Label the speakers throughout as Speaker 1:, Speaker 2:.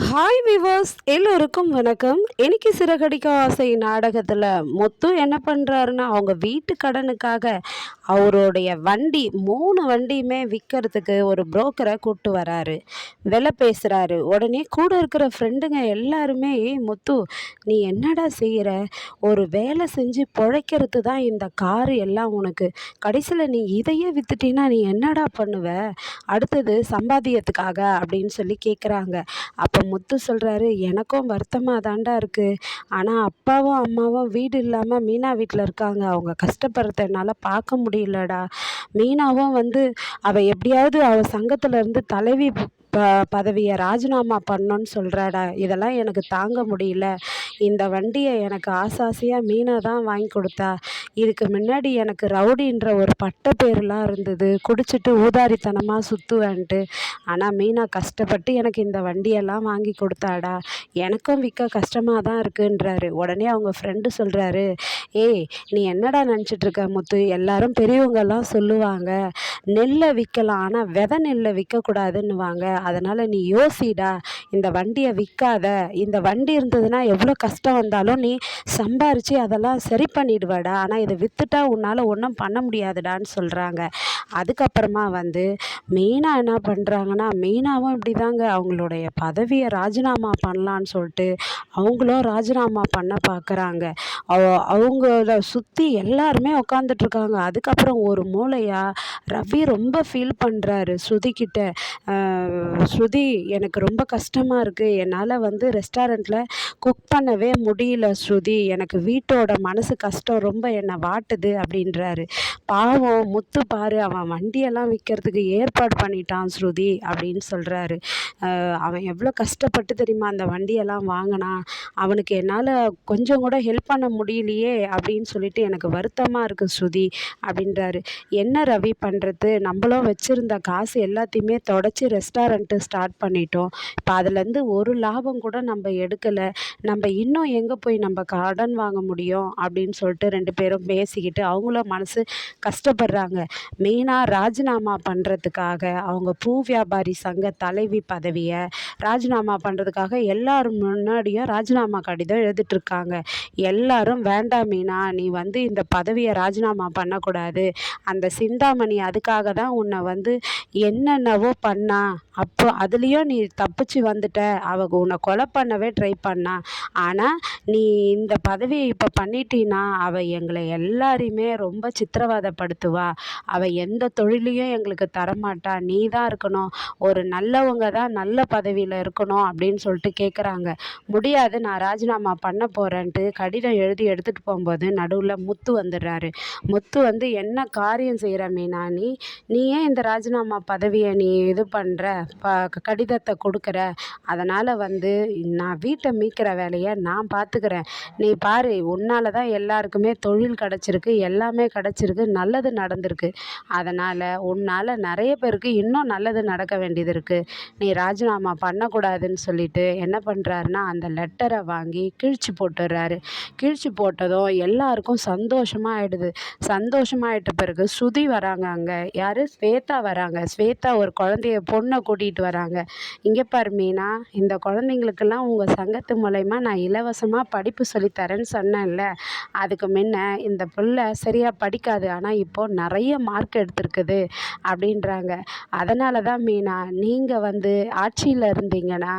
Speaker 1: Hi viewers, எல்லோருக்கும் வணக்கம். இன்னைக்கு சிறகடிக்க ஆசை நாடகத்தில் முத்து என்ன பண்ணுறாருன்னா, அவங்க வீட்டு கடனுக்காக அவருடைய வண்டி 3 வண்டியுமே விற்கிறதுக்கு ஒரு புரோக்கரை கூப்பிட்டு வராரு. விலை பேசுகிறாரு. உடனே கூட இருக்கிற ஃப்ரெண்டுங்க எல்லாருமே, முத்து நீ என்னடா செய்கிற, ஒரு வேலை செஞ்சு பிழைக்கிறது தான் இந்த காரு எல்லாம் உனக்கு, கடைசியில் நீ இதையே விற்றுட்டீன்னா நீ என்னடா பண்ணுவ, அடுத்தது சம்பாத்தியத்துக்காக அப்படின்னு சொல்லி கேட்குறாங்க. அப்போ முத்து சொல்கிறாரு, எனக்கும் வருத்தமாக தாண்டா இருக்குது. ஆனால் அப்பாவும் அம்மாவும் வீடு இல்லாமல் மீனா வீட்டில் இருக்காங்க. அவங்க கஷ்டப்படுறத என்னால் பார்க்க முடியலடா. மீனாவும் அவள் எப்படியாவது அவள் சங்கத்திலேருந்து தலைவி பதவியை ராஜினாமா பண்ணணுன்னு சொல்கிறாடா. இதெல்லாம் எனக்கு தாங்க முடியல. இந்த வண்டியை எனக்கு ஆசாசியாக மீனா தான் வாங்கி கொடுத்தா. இதுக்கு முன்னாடி எனக்கு ரவுடின்ற ஒரு பட்ட பேரெலாம் இருந்தது. குடிச்சிட்டு ஊதாரித்தனமாக சுற்றுவேன்ட்டு. ஆனால் மீனா கஷ்டப்பட்டு எனக்கு இந்த வண்டியெல்லாம் வாங்கி கொடுத்தாடா. எனக்கும் விற்க கஷ்டமாக தான் இருக்குன்றாரு. உடனே அவங்க ஃப்ரெண்டு சொல்கிறாரு, ஏய் நீ என்னடா நினச்சிட்ருக்க முத்து, எல்லாரும் பெரியவங்கெல்லாம் சொல்லுவாங்க நெல்லை விற்கலாம், ஆனால் விதை நெல்லை விற்கக்கூடாதுன்னுவாங்க. அதனால் நீ யோசிடா, இந்த வண்டியை விற்காத. இந்த வண்டி இருந்ததுன்னா எவ்வளோ கஷ்டம் வந்தாலும் நீ சம்பாரித்து அதெல்லாம் சரி பண்ணிடுவாடா. ஆனால் இதை விற்றுட்டா உன்னால் ஒன்றும் பண்ண முடியாதுடான்னு சொல்கிறாங்க. அதுக்கப்புறமா மீனா என்ன பண்ணுறாங்கன்னா, மீனாவும் இப்படி தாங்க அவங்களுடைய பதவியை ராஜினாமா பண்ணலான்னு சொல்லிட்டு அவங்களும் ராஜினாமா பண்ண பார்க்குறாங்க. அவங்கள சுற்றி எல்லாருமே உக்காந்துட்ருக்காங்க. அதுக்கப்புறம் ஒரு மூலையா ரவி ரொம்ப ஃபீல் பண்ணுறாரு ஸ்ருதிக்கிட்ட. ஸ்ருதி, எனக்கு ரொம்ப கஷ்டமாக இருக்குது. என்னால் ரெஸ்டாரண்ட்டில் குக் பண்ணவே முடியல ஸ்ருதி. எனக்கு வீட்டோட மனசு கஷ்டம் ரொம்ப என்னை வாட்டுது அப்படின்றாரு. பாவம் முத்து பாரு, அவன் வண்டியெல்லாம் விற்கிறதுக்கு ஏற்பாடு பண்ணிட்டான் ஸ்ருதி அப்படின்னு சொல்கிறாரு. அவன் எவ்வளோ கஷ்டப்பட்டு தெரியுமா அந்த வண்டியெல்லாம் வாங்கினான். அவனுக்கு என்னால் கொஞ்சம் கூட ஹெல்ப் பண்ண முடியலையே அப்படின்னு சொல்லிட்டு எனக்கு வருத்தமாக இருக்குது ஸ்ருதி அப்படின்றாரு. என்ன ரவி பண்ணுறது, நம்மளும் வச்சுருந்த காசு எல்லாத்தையுமே தொடச்சி ரெஸ்டாரண்ட்டு ஸ்டார்ட் பண்ணிட்டோம். இப்போ அதுலேருந்து ஒரு லாபம் கூட நம்ம எடுக்கலை. நம்ம இன்னும் எங்கே போய் நம்ம கடன் வாங்க முடியும் அப்படின்னு சொல்லிட்டு 2 பேரும் பேசிக்கிட்டு அவங்களும் மனசு கஷ்டப்படுறாங்க. மெயினாக ராஜினாமா பண்ணுறதுக்காக அவங்க பூ வியாபாரி சங்க தலைவி பதவியை ராஜினாமா பண்ணுறதுக்காக எல்லாரும் முன்னாடியும் ராஜினாமா கடிதம் எழுதிட்டுருக்காங்க. எல்லாரும் வேண்டாம் மீனா, நீ இந்த பதவியை ராஜினாமா பண்ணக்கூடாது. அந்த சிந்தாமணி அதுக்காக தான் உன்னை என்னென்னவோ பண்ணா, அப்போ அதுலேயும் நீ தப்பிச்சு வந்துட்ட. உன்னை கொலை பண்ணவே ட்ரை பண்ணா. ஆனால் நீ இந்த பதவியை இப்போ பண்ணிட்டீன்னா அவள் எங்களை எல்லாரையுமே ரொம்ப சித்திரவதைப்படுத்துவா. அவள் எந்த தொழிலையும் எங்களுக்கு தரமாட்டா. நீ தான் இருக்கணும், ஒரு நல்லவங்க தான் நல்ல பதவியில் இருக்கணும் அப்படின்னு சொல்லிட்டு கேட்குறாங்க. முடியாது, நான் ராஜினாமா பண்ண போகிறேன்ட்டு கடிதம் எழுதி எடுத்துகிட்டு போகும்போது நடுவில் முத்து வந்துடுறாரு. முத்து என்ன காரியம் செய்கிற மீனா, நீ ஏன் இந்த ராஜினாமா பதவியை நீ இது பண்ணுற, கடிதத்தை கொடுக்குற, அதனால் நான் வீட்டை மீட்கிற வேலையை நான் பார்த்துக்கிறேன். நீ பாரு, உன்னால் தான் எல்லாருக்குமே தொழில் கிடச்சிருக்கு, எல்லாமே கிடச்சிருக்கு, நல்லது நடந்திருக்கு. அதனால் உன்னால் நிறைய பேருக்கு இன்னும் நல்லது நடக்க வேண்டியது இருக்குது. நீ ராஜினாமா பண்ணக்கூடாதுன்னு சொல்லிட்டு என்ன பண்ணுறாருன்னா, அந்த லெட்டரை வாங்கி கிழிச்சு போட்டுடுறாரு. கிழிச்சு போட்டதும் எல்லாருக்கும் சந்தோஷமாகிடுது. சந்தோஷமாயிட்ட பிறகு ஸ்ருதி வராங்க. அங்கே யார், ஸ்வேதா வராங்க. ஸ்வேதா ஒரு பொண்ணை கூட்டிகிட்டு வராங்க. இங்கே பாரு மீனா, இந்த குழந்தைங்களுக்கெல்லாம் உங்கள் சங்கத்து மூலயமா நான் இலவசமாக படிப்பு சொல்லித்தரேன்னு சொன்னேன்ல, அதுக்கு முன்ன இந்த பிள்ளை சரியாக படிக்காது, ஆனால் இப்போது நிறைய மார்க் எடுத்திருக்குது அப்படின்றாங்க. அதனால தான் மீனா, நீங்கள் ஆட்சியில் இருந்தீங்கன்னா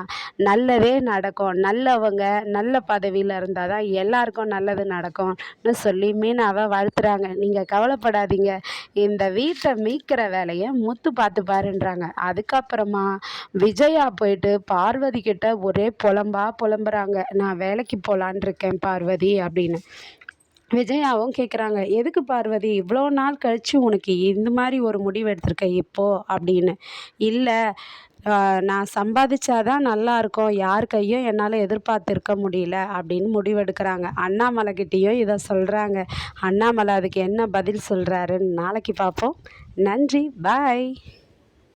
Speaker 1: நல்லதே நடக்கும். நல்லவங்க நல்ல பதவியில் இருந்தால் தான் எல்லாருக்கும் நல்லது நடக்கும்னு சொல்லி மீனாவை வாழ்த்துறாங்க. நீங்கள் கவலைப்படாதீங்க, இந்த வீட்டை மீட்கிற வேலையை முத்து பார்த்து பாருன்றாங்க. அதுக்கப்புறமா விஜயா போயிட்டு பார்வதி கிட்ட ஒரே புலம்புறாங்க. நான் வேலைக்கு போகலான் இருக்கேன் பார்வதி அப்படின்னு. விஜயாவும் கேட்குறாங்க, எதுக்கு பார்வதி இவ்வளோ நாள் கழித்து உனக்கு இந்த மாதிரி ஒரு முடிவு எடுத்திருக்க இப்போது அப்படின்னு. இல்லை, நான் சம்பாதிச்சாதான் நல்லாயிருக்கும், யார் கையும் என்னால் எதிர்பார்த்துருக்க முடியல அப்படின்னு முடிவெடுக்கிறாங்க. அண்ணாமலைக்கிட்டேயும் இதை சொல்கிறாங்க. அண்ணாமலை அதுக்கு என்ன பதில் சொல்கிறாருன்னு நாளைக்கு பார்ப்போம். நன்றி, பாய்.